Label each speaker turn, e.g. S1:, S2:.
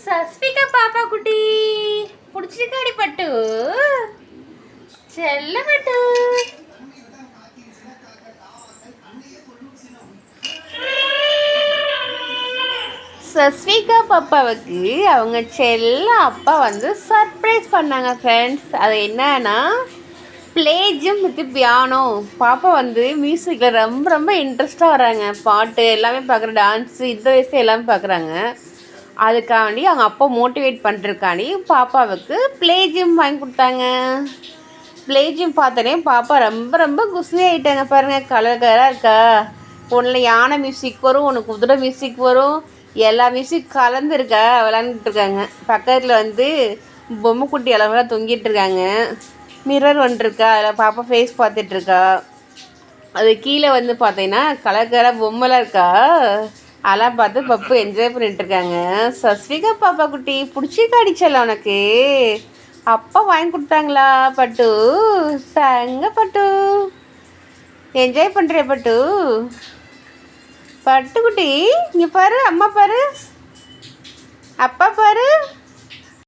S1: சஸ்விகா பாப்பா குட்டி பிடிச்சிருக்காடி பட்டு செல்ல பட்டு. சஸ்விகா பாப்பாவுக்கு அவங்க செல்ல அப்பா வந்து சர்ப்ரைஸ் பண்ணாங்க ஃப்ரெண்ட்ஸ். அது என்னன்னா ப்ளே ஜிம் வித் பியானோ. பாப்பா வந்து மியூசிக்கில் ரொம்ப ரொம்ப இன்ட்ரெஸ்ட்டாக வராங்க. பாட்டு எல்லாமே பார்க்குற, டான்ஸு இந்த வயசு எல்லாமே பார்க்குறாங்க. அதுக்காண்டி அவங்க அப்பா மோட்டிவேட் பண்ணுறதுக்காண்டி பாப்பாவுக்கு ப்ளே ஜிம் வாங்கி கொடுத்தாங்க. ப்ளே ஜிம் பார்த்தோன்னே பாப்பா ரொம்ப ரொம்ப குஷி ஆகிட்டாங்க. பாருங்கள், கலர் கலராக இருக்கா. ஒன்றில் யானை மியூசிக் வரும், ஒன்று குதிரை மியூசிக் வரும், எல்லா மியூசிக் கலந்துருக்கா. விளாண்டுட்டு இருக்காங்க. பக்கத்தில் வந்து பொம்மை குட்டி அளவுலாம் தொங்கிட்டு இருக்காங்க. மிரர் வந்துருக்கா, அதில் பாப்பா ஃபேஸ் பார்த்துட்ருக்கா. அது கீழே வந்து பார்த்தீங்கன்னா கலர் கலர் பொம்மைலாம் இருக்கா. அதெல்லாம் பார்த்து பப்பு என்ஜாய் பண்ணிட்டுருக்காங்க. சஸ்விகா பாப்பா குட்டி பிடிச்சிக்கா அடிச்சல உனக்கு? அப்பா வாங்கி கொடுத்தாங்களா பட்டு? தங்க பட்டு என்ஜாய் பண்ணுறிய பட்டு? பட்டுக்குட்டி இங்கே பாரு, அம்மா பாரு, அப்பா பாரு.